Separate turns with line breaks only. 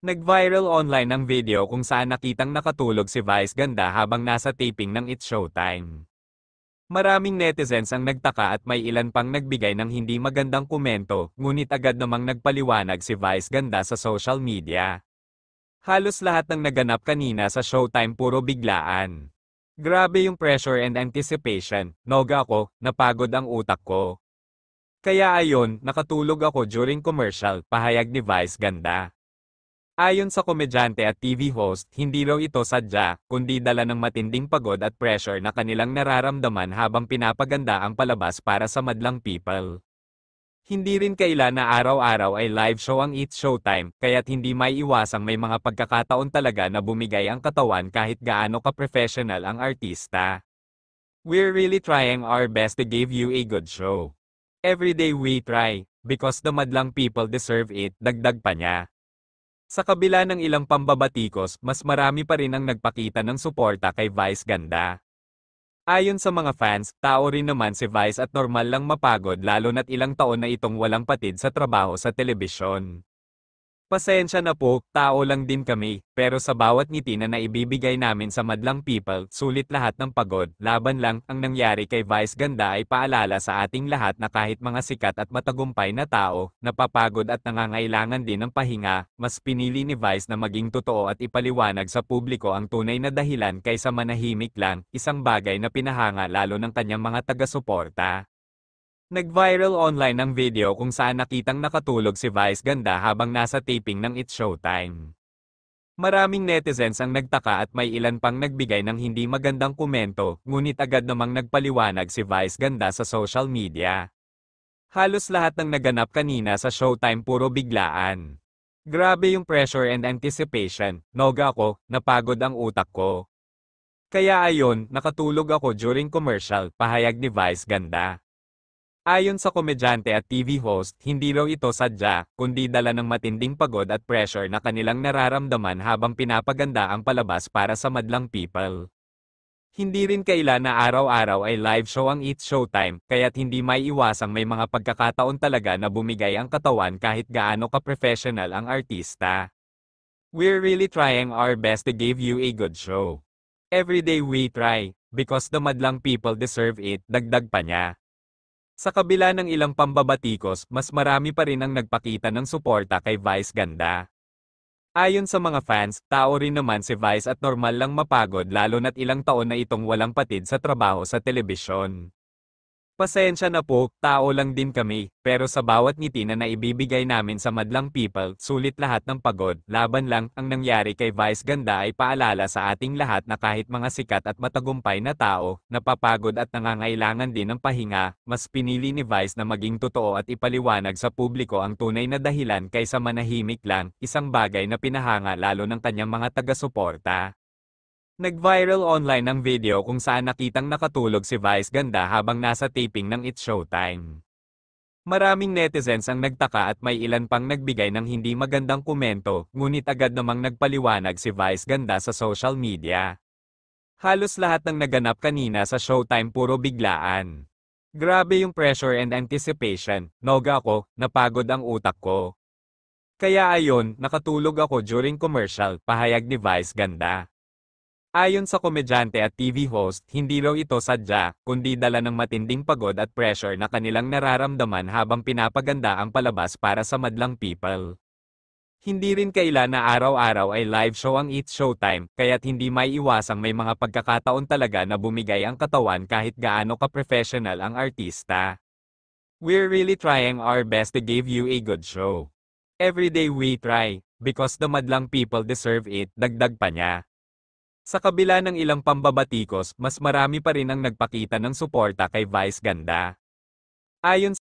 Nag-viral online ang video kung saan nakitang nakatulog si Vice Ganda habang nasa taping ng It's Showtime. Maraming netizens ang nagtaka at may ilan pang nagbigay ng hindi magandang komento, ngunit agad namang nagpaliwanag si Vice Ganda sa social media. Halos lahat ng naganap kanina sa Showtime puro biglaan. Grabe yung pressure and anticipation, noga ako, napagod ang utak ko. Kaya ayon, nakatulog ako during commercial, pahayag ni Vice Ganda. Ayon sa komedyante at TV host, hindi raw ito sadya, kundi dala ng matinding pagod at pressure na kanilang nararamdaman habang pinapaganda ang palabas para sa madlang people. Hindi rin kaila na araw-araw ay live show ang It's Showtime, kaya't hindi maiiwasang may mga pagkakataon talaga na bumigay ang katawan kahit gaano ka-professional ang artista. We're really trying our best to give you a good show. Every day we try, because the madlang people deserve it, dagdag pa niya. Sa kabila ng ilang pambabatikos, mas marami pa rin ang nagpakita ng suporta kay Vice Ganda. Ayon sa mga fans, tao rin naman si Vice at normal lang mapagod lalo na't ilang taon na itong walang patid sa trabaho sa telebisyon. Pasensya na po, tao lang din kami, pero sa bawat ngiti na naibibigay namin sa madlang people, sulit lahat ng pagod, laban lang, ang nangyari kay Vice Ganda ay paalala sa ating lahat na kahit mga sikat at matagumpay na tao, napapagod at nangangailangan din ng pahinga, mas pinili ni Vice na maging totoo at ipaliwanag sa publiko ang tunay na dahilan kaysa manahimik lang, isang bagay na pinahanga lalo ng kanyang mga taga-suporta. Nag-viral online ang video kung saan nakitang nakatulog si Vice Ganda habang nasa taping ng It's Showtime. Maraming netizens ang nagtaka at may ilan pang nagbigay ng hindi magandang komento, ngunit agad namang nagpaliwanag si Vice Ganda sa social media. Halos lahat ng naganap kanina sa Showtime puro biglaan. Grabe yung pressure and anticipation, noga ako, napagod ang utak ko. Kaya ayon, nakatulog ako during commercial, pahayag ni Vice Ganda. Ayon sa komedyante at TV host, hindi raw ito sadya, kundi dala ng matinding pagod at pressure na kanilang nararamdaman habang pinapaganda ang palabas para sa madlang people. Hindi rin kaila na araw-araw ay live show ang It's Showtime, kaya't hindi maiiwasang may mga pagkakataon talaga na bumigay ang katawan kahit gaano ka-professional ang artista. We're really trying our best to give you a good show. Every day we try, because the madlang people deserve it, dagdag pa niya. Sa kabila ng ilang pambabatikos, mas marami pa rin ang nagpakita ng suporta kay Vice Ganda. Ayon sa mga fans, tao rin naman si Vice at normal lang mapagod lalo na't ilang taon na itong walang patid sa trabaho sa telebisyon. Pasensya na po, tao lang din kami, pero sa bawat ngiti na naibibigay namin sa madlang people, sulit lahat ng pagod, laban lang, ang nangyari kay Vice Ganda ay paalala sa ating lahat na kahit mga sikat at matagumpay na tao, napapagod at nangangailangan din ng pahinga, mas pinili ni Vice na maging totoo at ipaliwanag sa publiko ang tunay na dahilan kaysa manahimik lang, isang bagay na pinahanga lalo ng kanyang mga taga-suporta. Nag-viral online ang video kung saan nakitang nakatulog si Vice Ganda habang nasa taping ng It's Showtime. Maraming netizens ang nagtaka at may ilan pang nagbigay ng hindi magandang komento, ngunit agad namang nagpaliwanag si Vice Ganda sa social media. Halos lahat ng naganap kanina sa Showtime puro biglaan. Grabe yung pressure and anticipation, noga ako, napagod ang utak ko. Kaya ayon, nakatulog ako during commercial, pahayag ni Vice Ganda. Ayon sa komedyante at TV host, hindi raw ito sadya, kundi dala ng matinding pagod at pressure na kanilang nararamdaman habang pinapaganda ang palabas para sa madlang people. Hindi rin kaila na araw-araw ay live show ang It's Showtime, kaya't hindi maiiwasang may mga pagkakataon talaga na bumigay ang katawan kahit gaano ka-professional ang artista. We're really trying our best to give you a good show. Every day we try, because the madlang people deserve it, dagdag pa niya. Sa kabila ng ilang pambabatikos, mas marami pa rin ang nagpakita ng suporta kay Vice Ganda. Ayon